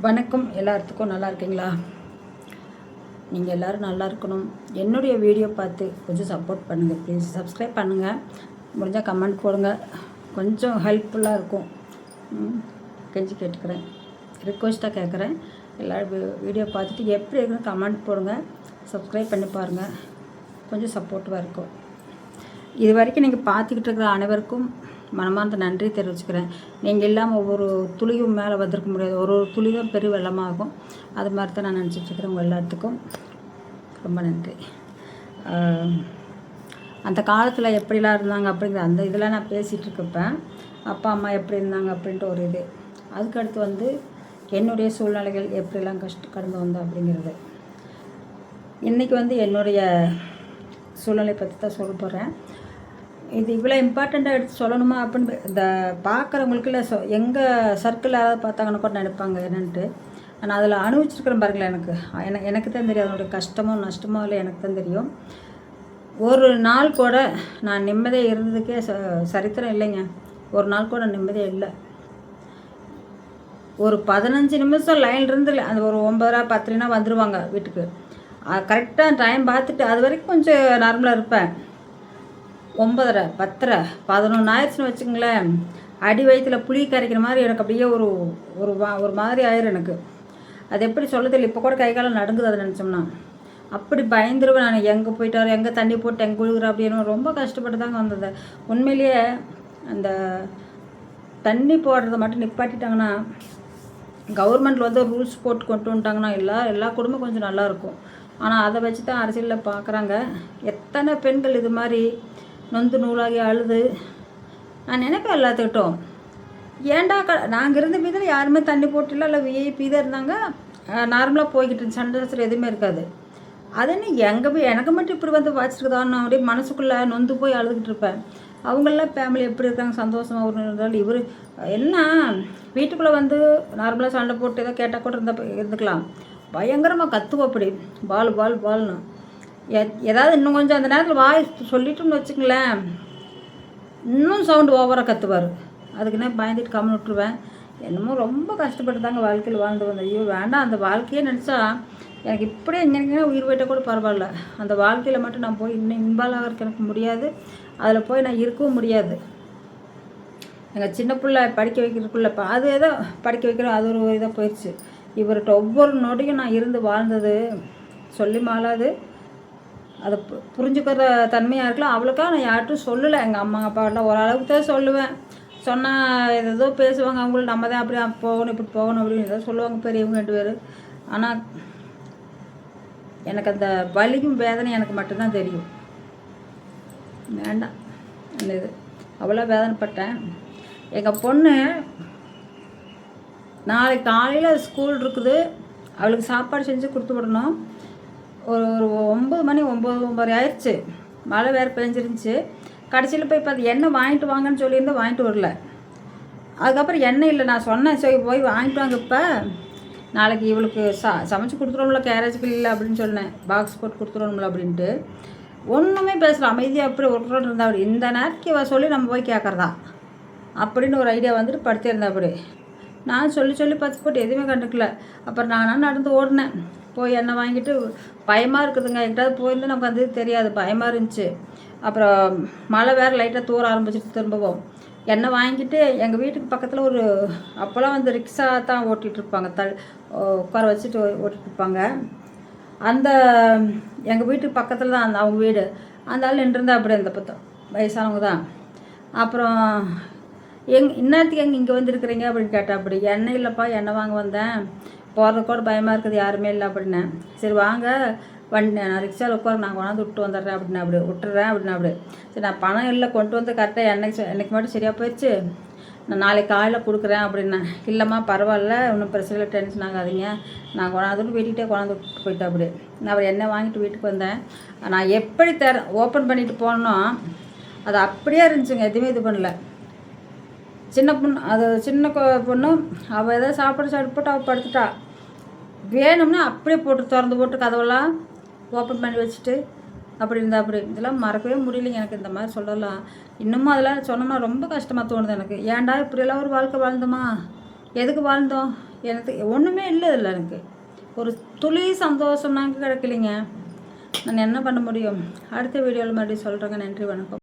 வணக்கம். எல்லாத்துக்கும் நல்லா இருக்கீங்களா? நீங்கள் எல்லோரும் நல்லா இருக்கணும். என்னுடைய வீடியோ பார்த்து கொஞ்சம் சப்போர்ட் பண்ணுங்கள் ப்ளீஸ். சப்ஸ்கிரைப் பண்ணுங்கள், முடிஞ்சால் கமெண்ட் போடுங்க, கொஞ்சம் ஹெல்ப்ஃபுல்லாக இருக்கும். கெஞ்சி கேட்டுக்கிறேன், ரிக்வெஸ்ட்டாக கேட்குறேன். எல்லோரும் வீடியோ பார்த்துட்டு எப்படி இருக்குன்னு கமெண்ட் போடுங்க, சப்ஸ்கிரைப் பண்ணி பாருங்கள், கொஞ்சம் சப்போர்ட்டிவாக இருக்கும். இது வரைக்கும் நீங்கள் பார்த்துக்கிட்டு இருக்கிற அனைவருக்கும் மனமார்ந்த நன்றி தெரிவிச்சுக்கிறேன். நீங்கள் இல்லாமல் ஒவ்வொரு துளியும் மேலே வந்திருக்க முடியாது, ஒரு துளி தான் பெரிய வெள்ளமாகும். அது மாதிரி தான் நான் நினச்சிட்ருக்கிறேன். உங்கள் எல்லாத்துக்கும் ரொம்ப நன்றி. அந்த காலத்தில் எப்படிலாம் இருந்தாங்க அப்படிங்கிற அந்த இதெல்லாம் நான் பேசிகிட்ருக்கப்பேன். அப்பா அம்மா எப்படி இருந்தாங்க அப்படின்ட்டு ஒரு இது. அதுக்கடுத்து என்னுடைய சூழ்நிலைகள் எப்படிலாம் கடந்து வந்தோம் அப்படிங்கிறது. இன்றைக்கி என்னுடைய சூழ்நிலை பற்றி தான் சொல்ல போகிறேன். இது இவ்வளோ இம்பார்ட்டண்ட்டாக எடுத்து சொல்லணுமா அப்படின்னு இந்த பார்க்குறவங்களுக்கு இல்லை எங்கள் சர்க்கிள் யாராவது பார்த்தாங்கன்னு கூட நினைப்பாங்க என்னன்ட்டு. நான் அதில் அனுபவிச்சிருக்கிறேன் பாருங்களேன். எனக்கு தான் தெரியும் அதனுடைய கஷ்டமோ நஷ்டமோ இல்லை, எனக்கு தான் தெரியும். ஒரு நாள் கூட நான் நிம்மதியாக இருந்ததுக்கே சரித்திரம் இல்லைங்க. ஒரு நாள் கூட நிம்மதியாக இல்லை. ஒரு 15 நிமிஷம் லைன்லேருந்து அந்த ஒரு 9:30 10:00 வந்துடுவாங்க வீட்டுக்கு. கரெக்டாக டைம் பார்த்துட்டு அது வரைக்கும் கொஞ்சம் நார்மலாக இருப்பேன். 9:30 10:30 11 ஆயிடுச்சுன்னு வச்சுங்களேன், அடி வயிற்றில் புளி கரைக்கிற மாதிரி எனக்கு அப்படியே ஒரு மாதிரி ஆயிரும் எனக்கு. அது எப்படி சொல்லதில்லை. இப்போ கூட கை காலம் நடுங்குது அதை நினச்சோம்னா. அப்படி பயந்துருவேன் நான். எங்கே போயிட்டாரு, எங்கே தண்ணி போட்டு எங்கே குழுகுற அப்படின்னு ரொம்ப கஷ்டப்பட்டு தாங்க வந்தது. உண்மையிலேயே அந்த தண்ணி போடுறத மட்டும் நிப்பாட்டிட்டாங்கன்னா, கவர்மெண்ட்டில் ரூல்ஸ் போட்டு கொண்டு வந்துட்டாங்கன்னா எல்லா குடும்பம் கொஞ்சம் நல்லாயிருக்கும். ஆனால் அதை வச்சு தான் அரசியலில் பார்க்குறாங்க. எத்தனை பெண்கள் இது மாதிரி நொந்து நூலாகி அழுது. நான் நினைப்பேன் எல்லாத்துக்கிட்டோம், ஏன்டா நாங்கள் இருந்த மீதில் யாருமே தண்ணி போட்டில்ல, இல்லை விஐபி தான் இருந்தாங்க, நார்மலாக போய்கிட்டு இருந்துச்சு, சண்டை சச்சரவு எதுவுமே இருக்காது. அது என்ன எனக்கு மட்டும் இப்படி வாச்சிருக்குதான் நான் அப்படியே மனசுக்குள்ளே நொந்து போய் அழுதுகிட்டு இருப்பேன். அவங்களாம் ஃபேமிலி எப்படி இருக்காங்க, சந்தோஷமாக ஒரு இருந்தாலும் இவர் என்ன வீட்டுக்குள்ளே நார்மலாக சண்டை போட்டு ஏதோ கேட்டால் கூட இருந்துக்கலாம். பயங்கரமாக கத்துவோம் அப்படி பால்னு. ஏதாவது இன்னும் கொஞ்சம் அந்த நேரத்தில் வாய் சொல்லிட்டோம்னு வச்சுங்களேன், இன்னும் சவுண்டு ஓவராக கத்துவார். அதுக்குன்னே பயந்துட்டு கம்மி விட்டுருவேன். என்னமோ ரொம்ப கஷ்டப்பட்டு தாங்க வாழ்க்கையில் வாழ்ந்து வந்தேன். ஐயோ வேண்டாம், அந்த வாழ்க்கையே நினச்சா எனக்கு இப்படியே இங்கே உயிர் போயிட்டால் கூட பரவாயில்ல. அந்த வாழ்க்கையில் மட்டும் நான் போய் இன்னும் இன்வால்வ் ஆகிறதுக்கு எனக்கு முடியாது. அதில் போய் நான் இருக்கவும் முடியாது. எங்கள் சின்ன பிள்ளை படிக்க வைக்கிறதுக்குள்ள அது ஏதோ படிக்க வைக்கிறோம், அது ஒரு இதாக போயிடுச்சு. இவர்கிட்ட ஒவ்வொரு நொடியும் நான் இருந்து வாழ்ந்தது சொல்லி மாளாது. அதை புரிஞ்சுக்கிற தன்மையாக இருக்கலாம். அவளுக்காக நான் யார்ட்டும் சொல்லலை. எங்கள் அம்மா அப்பாட்டெலாம் ஓரளவுக்கு தான் சொல்லுவேன். சொன்னால் ஏதோ பேசுவாங்க. அவங்களும் நம்ம தான் அப்படி போகணும் இப்படி போகணும் அப்படின்னு ஏதோ சொல்லுவாங்க பெரியவங்க 2 பேர். ஆனால் எனக்கு அந்த வலியும் வேதனை எனக்கு மட்டும்தான் தெரியும். வேண்டாம் அந்த இது அவ்வளோ வேதனைப்பட்டேன். எங்கள் பொண்ணு நாளைக்கு காலையில் ஸ்கூல் இருக்குது, அவளுக்கு சாப்பாடு செஞ்சு கொடுத்து விடணும். ஒரு 9 மணி 9:30 ஆயிடுச்சு. மழை வேறு பெஞ்சிருந்துச்சு. கடைசியில் போய் பார்த்து எண்ணெய் வாங்கிட்டு வாங்கன்னு சொல்லியிருந்தேன், வாங்கிட்டு வரல. அதுக்கப்புறம் எண்ணெய் இல்லை. நான் சொன்னேன், சரி போய் வாங்கிட்டு வாங்க, இப்போ நாளைக்கு இவளுக்கு சமைச்சு கொடுத்துருவோம்ல, கேரேஜுக்கு இல்லை அப்படின்னு சொன்னேன், பாக்ஸ் போட்டு கொடுத்துருவோம்ல அப்படின்ட்டு. ஒன்றுமே பேசலாம், அமைதியாக அப்படி ஒரு இருந்தா. அப்படி இந்த நேரத்துக்கு இவ சொல்லி நம்ம போய் கேட்குறதா அப்படின்னு ஒரு ஐடியா படுத்திருந்தேன். அப்படி நான் சொல்லி பார்த்து போட்டு எதுவுமே கண்டுக்கல. அப்புறம் நானும் நடந்து ஓடினேன். போய் எண்ணெய் வாங்கிட்டு பயமாக இருக்குதுங்க. எங்கிட்டாவது போயிருந்து நமக்கு அது தெரியாது, பயமாக இருந்துச்சு. அப்புறம் மழை வேறு லைட்டாக தூர ஆரம்பிச்சிட்டு திரும்பவும் எண்ணெய் வாங்கிட்டு எங்கள் வீட்டுக்கு பக்கத்தில் அப்போல்லாம் ரிக்ஷா தான் ஓட்டிகிட்ருப்பாங்க, உட்கார வச்சுட்டு ஓட்டிகிட்ருப்பாங்க. அந்த எங்கள் வீட்டுக்கு பக்கத்தில் தான் அவங்க வீடு. அந்த ஆள் நின்றுருந்தா அப்படி அந்த பக்கம் வயசானவங்க தான். அப்புறம் இன்னத்துக்கு இங்கே வந்துருக்குறீங்க அப்படின்னு கேட்டேன். அப்படி எண்ணெய் இல்லைப்பா, எண்ணெய் வாங்க வந்தேன், போகிறதுக்கு கூட பயமாக இருக்குது, யாருமே இல்லை அப்படின்னேன். சரி வாங்க நான் ரிக்ஷாவில் உட்கார, நான் கொண்டாந்து விட்டு வந்துடுறேன் அப்படின்னு அப்படி விட்டுறேன் அப்படின்னு அப்படி. சரி நான் பணம் இல்லை, கொண்டு வந்து கரெக்டாக என்னைக்கு மட்டும் சரியாக போயிடுச்சு, நான் நாளைக்கு காலையில் கொடுக்குறேன் அப்படின்னேன். இல்லைம்மா பரவாயில்ல, ஒன்றும் பிரச்சனை இல்லை, டென்ஷன் ஆகாதீங்க, நான் கொண்டாந்து வீட்டுக்கிட்டே கொண்டாந்து விட்டு போயிட்டேன் அப்படி. நான் அவர் எண்ணெய் வாங்கிட்டு வீட்டுக்கு வந்தேன். நான் எப்படி ஓப்பன் பண்ணிட்டு போனோன்னா அது அப்படியே இருந்துச்சுங்க, எதுவுமே இது பண்ணல. சின்ன பொண்ணு அவள் ஏதாவது சாப்பிட்டு போட்டு அவள் படுத்துட்டா. வேணும்னா அப்படியே திறந்து போட்டு கதவெல்லாம் ஓப்பன் பண்ணி வச்சுட்டு அப்படி இருந்தால் அப்படி இதெல்லாம் மறக்கவே முடியலைங்க எனக்கு. இந்த மாதிரி சொல்லலாம் இன்னமும் அதெல்லாம் சொன்னோம்னா ரொம்ப கஷ்டமாக தோணுது எனக்கு. ஏன்டா இப்படியெல்லாம் ஒரு வாழ்க்கை வாழ்ந்தோமா, எதுக்கு வாழ்ந்தோம், எனக்கு ஒன்றுமே இல்லை இதில். எனக்கு ஒரு துளி சந்தோஷம் நாங்கள் கிடைக்கலைங்க. நான் என்ன பண்ண முடியும்? அடுத்த வீடியோவில் மறுபடியும் சொல்கிறேங்க. நன்றி, வணக்கம்.